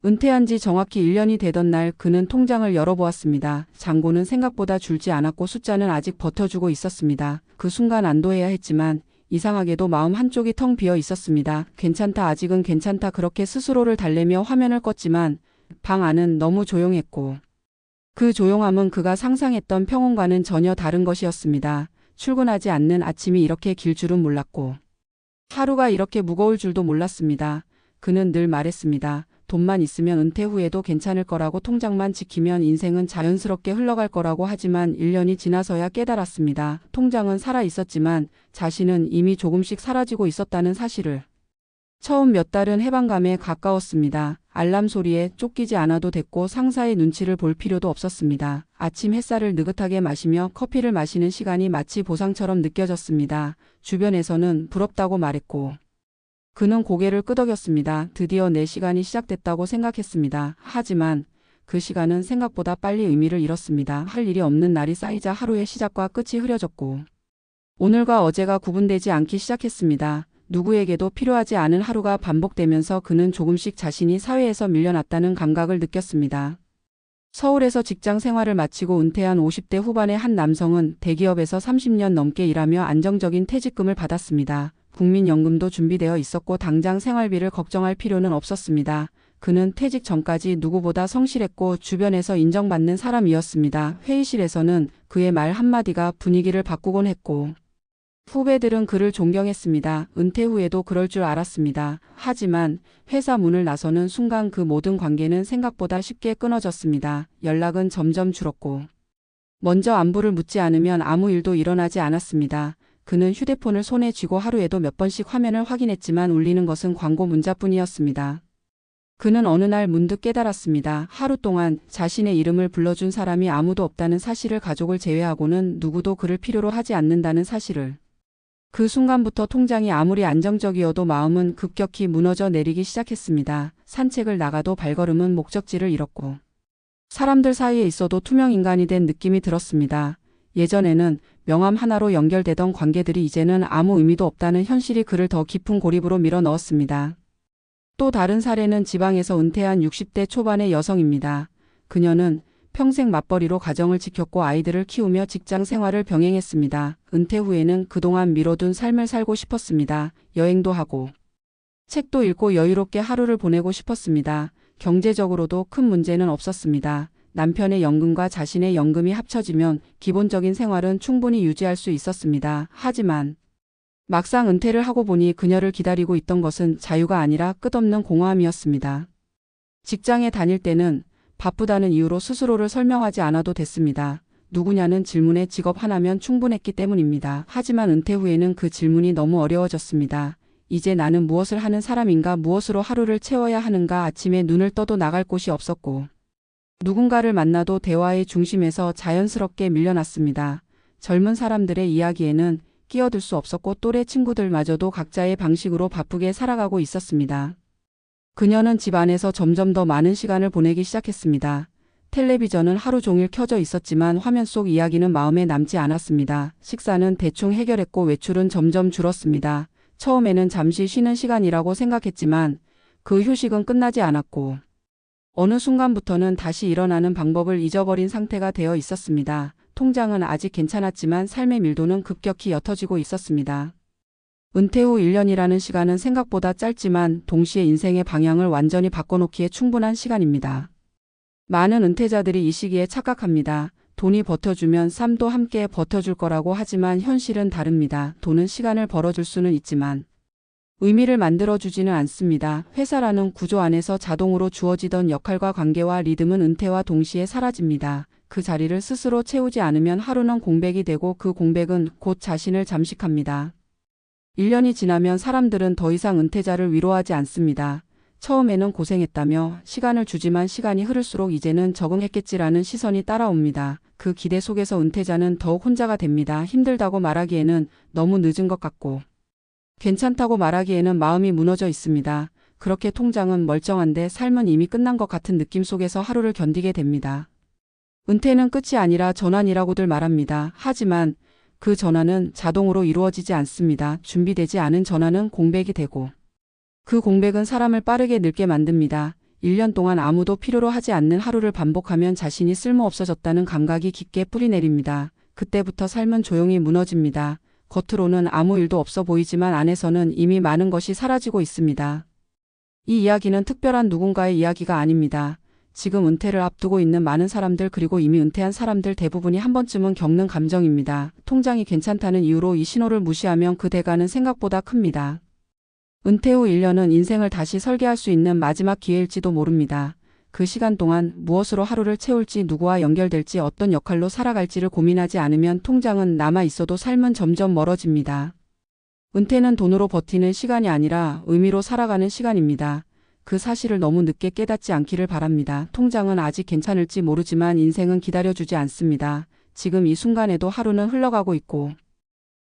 은퇴한 지 정확히 1년이 되던 날 그는 통장을 열어보았습니다. 잔고는 생각보다 줄지 않았고 숫자는 아직 버텨주고 있었습니다. 그 순간 안도해야 했지만 이상하게도 마음 한쪽이 텅 비어 있었습니다. 괜찮다, 아직은 괜찮다, 그렇게 스스로를 달래며 화면을 껐지만 방 안은 너무 조용했고 그 조용함은 그가 상상했던 평온과는 전혀 다른 것이었습니다. 출근하지 않는 아침이 이렇게 길 줄은 몰랐고 하루가 이렇게 무거울 줄도 몰랐습니다. 그는 늘 말했습니다. 돈만 있으면 은퇴 후에도 괜찮을 거라고, 통장만 지키면 인생은 자연스럽게 흘러갈 거라고. 하지만 1년이 지나서야 깨달았습니다. 통장은 살아 있었지만 자신은 이미 조금씩 사라지고 있었다는 사실을. 처음 몇 달은 해방감에 가까웠습니다. 알람 소리에 쫓기지 않아도 됐고 상사의 눈치를 볼 필요도 없었습니다. 아침 햇살을 느긋하게 마시며 커피를 마시는 시간이 마치 보상처럼 느껴졌습니다. 주변에서는 부럽다고 말했고 그는 고개를 끄덕였습니다. 드디어 내 시간이 시작됐다고 생각했습니다. 하지만 그 시간은 생각보다 빨리 의미를 잃었습니다. 할 일이 없는 날이 쌓이자 하루의 시작과 끝이 흐려졌고 오늘과 어제가 구분되지 않기 시작했습니다. 누구에게도 필요하지 않은 하루가 반복되면서 그는 조금씩 자신이 사회에서 밀려났다는 감각을 느꼈습니다. 서울에서 직장 생활을 마치고 은퇴한 50대 후반의 한 남성은 대기업에서 30년 넘게 일하며 안정적인 퇴직금을 받았습니다. 국민연금도 준비되어 있었고 당장 생활비를 걱정할 필요는 없었습니다. 그는 퇴직 전까지 누구보다 성실했고 주변에서 인정받는 사람이었습니다. 회의실에서는 그의 말 한마디가 분위기를 바꾸곤 했고 후배들은 그를 존경했습니다. 은퇴 후에도 그럴 줄 알았습니다. 하지만 회사 문을 나서는 순간 그 모든 관계는 생각보다 쉽게 끊어졌습니다. 연락은 점점 줄었고 먼저 안부를 묻지 않으면 아무 일도 일어나지 않았습니다. 그는 휴대폰을 손에 쥐고 하루에도 몇 번씩 화면을 확인했지만 울리는 것은 광고 문자뿐이었습니다. 그는 어느 날 문득 깨달았습니다. 하루 동안 자신의 이름을 불러준 사람이 아무도 없다는 사실을, 가족을 제외하고는 누구도 그를 필요로 하지 않는다는 사실을. 그 순간부터 통장이 아무리 안정적이어도 마음은 급격히 무너져 내리기 시작했습니다. 산책을 나가도 발걸음은 목적지를 잃었고 사람들 사이에 있어도 투명 인간이 된 느낌이 들었습니다. 예전에는 명함 하나로 연결되던 관계들이 이제는 아무 의미도 없다는 현실이 그를 더 깊은 고립으로 밀어 넣었습니다. 또 다른 사례는 지방에서 은퇴한 60대 초반의 여성입니다. 그녀는 평생 맞벌이로 가정을 지켰고 아이들을 키우며 직장 생활을 병행했습니다. 은퇴 후에는 그동안 미뤄둔 삶을 살고 싶었습니다. 여행도 하고 책도 읽고 여유롭게 하루를 보내고 싶었습니다. 경제적으로도 큰 문제는 없었습니다. 남편의 연금과 자신의 연금이 합쳐지면 기본적인 생활은 충분히 유지할 수 있었습니다. 하지만 막상 은퇴를 하고 보니 그녀를 기다리고 있던 것은 자유가 아니라 끝없는 공허함이었습니다. 직장에 다닐 때는 바쁘다는 이유로 스스로를 설명하지 않아도 됐습니다. 누구냐는 질문에 직업 하나면 충분했기 때문입니다. 하지만 은퇴 후에는 그 질문이 너무 어려워졌습니다. 이제 나는 무엇을 하는 사람인가, 무엇으로 하루를 채워야 하는가. 아침에 눈을 떠도 나갈 곳이 없었고 누군가를 만나도 대화의 중심에서 자연스럽게 밀려났습니다. 젊은 사람들의 이야기에는 끼어들 수 없었고 또래 친구들마저도 각자의 방식으로 바쁘게 살아가고 있었습니다. 그녀는 집 안에서 점점 더 많은 시간을 보내기 시작했습니다. 텔레비전은 하루 종일 켜져 있었지만 화면 속 이야기는 마음에 남지 않았습니다. 식사는 대충 해결했고 외출은 점점 줄었습니다. 처음에는 잠시 쉬는 시간이라고 생각했지만 그 휴식은 끝나지 않았고 어느 순간부터는 다시 일어나는 방법을 잊어버린 상태가 되어 있었습니다. 통장은 아직 괜찮았지만 삶의 밀도는 급격히 옅어지고 있었습니다. 은퇴 후 1년이라는 시간은 생각보다 짧지만 동시에 인생의 방향을 완전히 바꿔놓기에 충분한 시간입니다. 많은 은퇴자들이 이 시기에 착각합니다. 돈이 버텨주면 삶도 함께 버텨줄 거라고. 하지만 현실은 다릅니다. 돈은 시간을 벌어줄 수는 있지만 의미를 만들어주지는 않습니다. 회사라는 구조 안에서 자동으로 주어지던 역할과 관계와 리듬은 은퇴와 동시에 사라집니다. 그 자리를 스스로 채우지 않으면 하루는 공백이 되고 그 공백은 곧 자신을 잠식합니다. 1년이 지나면 사람들은 더 이상 은퇴자를 위로하지 않습니다. 처음에는 고생했다며 시간을 주지만 시간이 흐를수록 이제는 적응했겠지라는 시선이 따라옵니다. 그 기대 속에서 은퇴자는 더욱 혼자가 됩니다. 힘들다고 말하기에는 너무 늦은 것 같고 괜찮다고 말하기에는 마음이 무너져 있습니다. 그렇게 통장은 멀쩡한데 삶은 이미 끝난 것 같은 느낌 속에서 하루를 견디게 됩니다. 은퇴는 끝이 아니라 전환이라고들 말합니다. 하지만 그 전환은 자동으로 이루어지지 않습니다. 준비되지 않은 전환은 공백이 되고 그 공백은 사람을 빠르게 늙게 만듭니다. 1년 동안 아무도 필요로 하지 않는 하루를 반복하면 자신이 쓸모없어졌다는 감각이 깊게 뿌리내립니다. 그때부터 삶은 조용히 무너집니다. 겉으로는 아무 일도 없어 보이지만 안에서는 이미 많은 것이 사라지고 있습니다. 이 이야기는 특별한 누군가의 이야기가 아닙니다. 지금 은퇴를 앞두고 있는 많은 사람들 그리고 이미 은퇴한 사람들 대부분이 한 번쯤은 겪는 감정입니다. 통장이 괜찮다는 이유로 이 신호를 무시하면 그 대가는 생각보다 큽니다. 은퇴 후 1년은 인생을 다시 설계할 수 있는 마지막 기회일지도 모릅니다. 그 시간 동안 무엇으로 하루를 채울지 누구와 연결될지 어떤 역할로 살아갈지를 고민하지 않으면 통장은 남아 있어도 삶은 점점 멀어집니다. 은퇴는 돈으로 버티는 시간이 아니라 의미로 살아가는 시간입니다. 그 사실을 너무 늦게 깨닫지 않기를 바랍니다. 통장은 아직 괜찮을지 모르지만 인생은 기다려주지 않습니다. 지금 이 순간에도 하루는 흘러가고 있고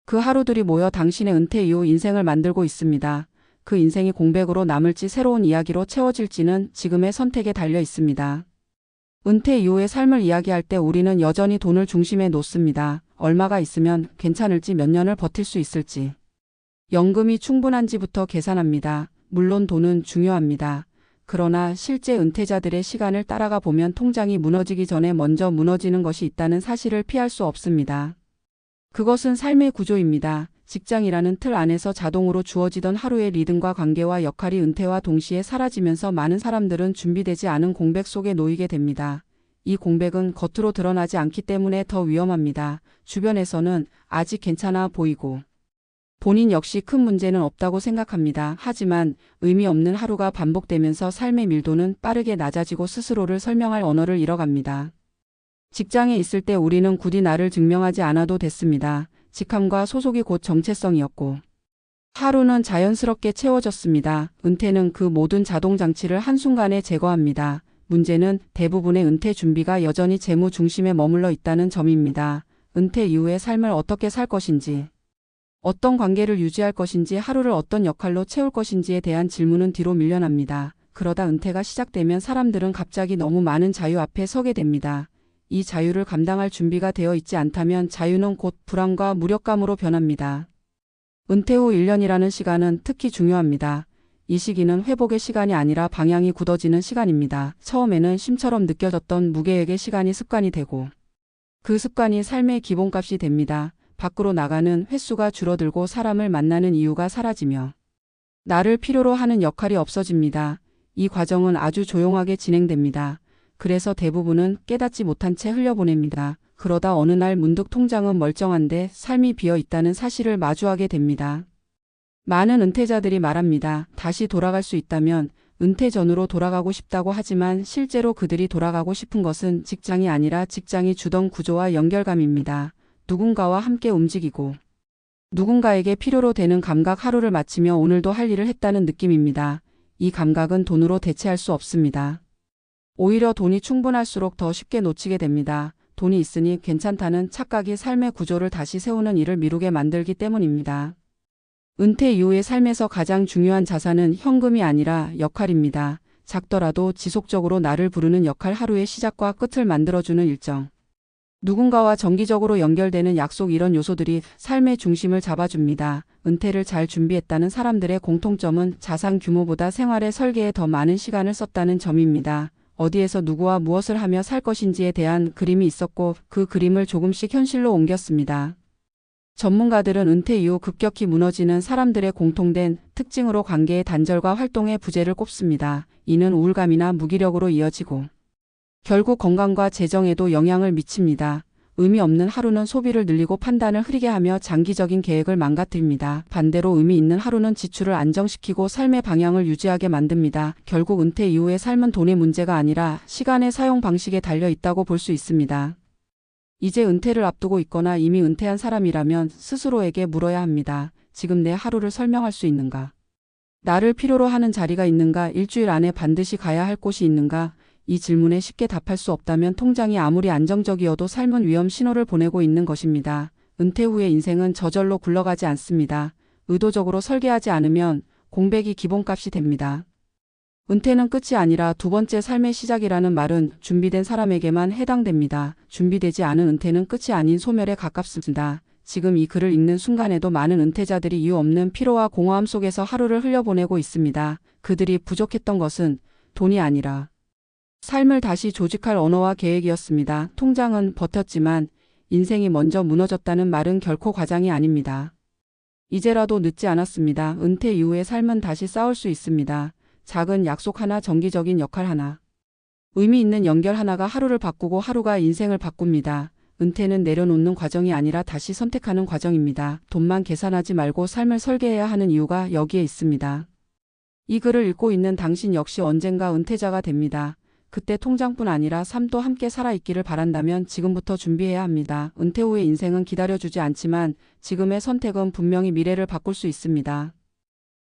그 하루들이 모여 당신의 은퇴 이후 인생을 만들고 있습니다. 그 인생이 공백으로 남을지 새로운 이야기로 채워질지는 지금의 선택에 달려 있습니다. 은퇴 이후의 삶을 이야기할 때 우리는 여전히 돈을 중심에 놓습니다. 얼마가 있으면 괜찮을지 몇 년을 버틸 수 있을지. 연금이 충분한지부터 계산합니다. 물론 돈은 중요합니다. 그러나 실제 은퇴자들의 시간을 따라가 보면 통장이 무너지기 전에 먼저 무너지는 것이 있다는 사실을 피할 수 없습니다. 그것은 삶의 구조입니다. 직장이라는 틀 안에서 자동으로 주어지던 하루의 리듬과 관계와 역할이 은퇴와 동시에 사라지면서 많은 사람들은 준비되지 않은 공백 속에 놓이게 됩니다. 이 공백은 겉으로 드러나지 않기 때문에 더 위험합니다. 주변에서는 아직 괜찮아 보이고 본인 역시 큰 문제는 없다고 생각합니다. 하지만 의미 없는 하루가 반복되면서 삶의 밀도는 빠르게 낮아지고 스스로를 설명할 언어를 잃어갑니다. 직장에 있을 때 우리는 굳이 나를 증명하지 않아도 됐습니다. 직함과 소속이 곧 정체성이었고 하루는 자연스럽게 채워졌습니다. 은퇴는 그 모든 자동 장치를 한순간에 제거합니다. 문제는 대부분의 은퇴 준비가 여전히 재무 중심에 머물러 있다는 점입니다. 은퇴 이후의 삶을 어떻게 살 것인지, 어떤 관계를 유지할 것인지, 하루를 어떤 역할로 채울 것인지에 대한 질문은 뒤로 밀려납니다. 그러다 은퇴가 시작되면 사람들은 갑자기 너무 많은 자유 앞에 서게 됩니다. 이 자유를 감당할 준비가 되어 있지 않다면 자유는 곧 불안과 무력감으로 변합니다. 은퇴 후 1년이라는 시간은 특히 중요합니다. 이 시기는 회복의 시간이 아니라 방향이 굳어지는 시간입니다. 처음에는 쉼처럼 느껴졌던 무계획의 시간이 습관이 되고 그 습관이 삶의 기본값이 됩니다. 밖으로 나가는 횟수가 줄어들고 사람을 만나는 이유가 사라지며 나를 필요로 하는 역할이 없어집니다. 이 과정은 아주 조용하게 진행됩니다. 그래서 대부분은 깨닫지 못한 채 흘려보냅니다. 그러다 어느 날 문득 통장은 멀쩡한데 삶이 비어 있다는 사실을 마주하게 됩니다. 많은 은퇴자들이 말합니다. 다시 돌아갈 수 있다면 은퇴 전으로 돌아가고 싶다고 하지만 실제로 그들이 돌아가고 싶은 것은 직장이 아니라 직장이 주던 구조와 연결감입니다. 누군가와 함께 움직이고 누군가에게 필요로 되는 감각, 하루를 마치며 오늘도 할 일을 했다는 느낌입니다. 이 감각은 돈으로 대체할 수 없습니다. 오히려 돈이 충분할수록 더 쉽게 놓치게 됩니다. 돈이 있으니 괜찮다는 착각이 삶의 구조를 다시 세우는 일을 미루게 만들기 때문입니다. 은퇴 이후의 삶에서 가장 중요한 자산은 현금이 아니라 역할입니다. 작더라도 지속적으로 나를 부르는 역할, 하루의 시작과 끝을 만들어주는 일정, 누군가와 정기적으로 연결되는 약속, 이런 요소들이 삶의 중심을 잡아줍니다. 은퇴를 잘 준비했다는 사람들의 공통점은 자산 규모보다 생활의 설계에 더 많은 시간을 썼다는 점입니다. 어디에서 누구와 무엇을 하며 살 것인지에 대한 그림이 있었고 그 그림을 조금씩 현실로 옮겼습니다. 전문가들은 은퇴 이후 급격히 무너지는 사람들의 공통된 특징으로 관계의 단절과 활동의 부재를 꼽습니다. 이는 우울감이나 무기력으로 이어지고 결국 건강과 재정에도 영향을 미칩니다. 의미 없는 하루는 소비를 늘리고 판단을 흐리게 하며 장기적인 계획을 망가뜨립니다. 반대로 의미 있는 하루는 지출을 안정시키고 삶의 방향을 유지하게 만듭니다. 결국 은퇴 이후의 삶은 돈의 문제가 아니라 시간의 사용 방식에 달려 있다고 볼 수 있습니다. 이제 은퇴를 앞두고 있거나 이미 은퇴한 사람이라면 스스로에게 물어야 합니다. 지금 내 하루를 설명할 수 있는가? 나를 필요로 하는 자리가 있는가? 일주일 안에 반드시 가야 할 곳이 있는가? 이 질문에 쉽게 답할 수 없다면 통장이 아무리 안정적이어도 삶은 위험 신호를 보내고 있는 것입니다. 은퇴 후의 인생은 저절로 굴러가지 않습니다. 의도적으로 설계하지 않으면 공백이 기본값이 됩니다. 은퇴는 끝이 아니라 두 번째 삶의 시작이라는 말은 준비된 사람에게만 해당됩니다. 준비되지 않은 은퇴는 끝이 아닌 소멸에 가깝습니다. 지금 이 글을 읽는 순간에도 많은 은퇴자들이 이유 없는 피로와 공허함 속에서 하루를 흘려보내고 있습니다. 그들이 부족했던 것은 돈이 아니라 삶을 다시 조직할 언어와 계획이었습니다. 통장은 버텼지만 인생이 먼저 무너졌다는 말은 결코 과장이 아닙니다. 이제라도 늦지 않았습니다. 은퇴 이후의 삶은 다시 싸울 수 있습니다. 작은 약속 하나, 정기적인 역할 하나, 의미 있는 연결 하나가 하루를 바꾸고 하루가 인생을 바꿉니다. 은퇴는 내려놓는 과정이 아니라 다시 선택하는 과정입니다. 돈만 계산하지 말고 삶을 설계해야 하는 이유가 여기에 있습니다. 이 글을 읽고 있는 당신 역시 언젠가 은퇴자가 됩니다. 그때 통장뿐 아니라 삶도 함께 살아있기를 바란다면 지금부터 준비해야 합니다. 은퇴 후의 인생은 기다려주지 않지만 지금의 선택은 분명히 미래를 바꿀 수 있습니다.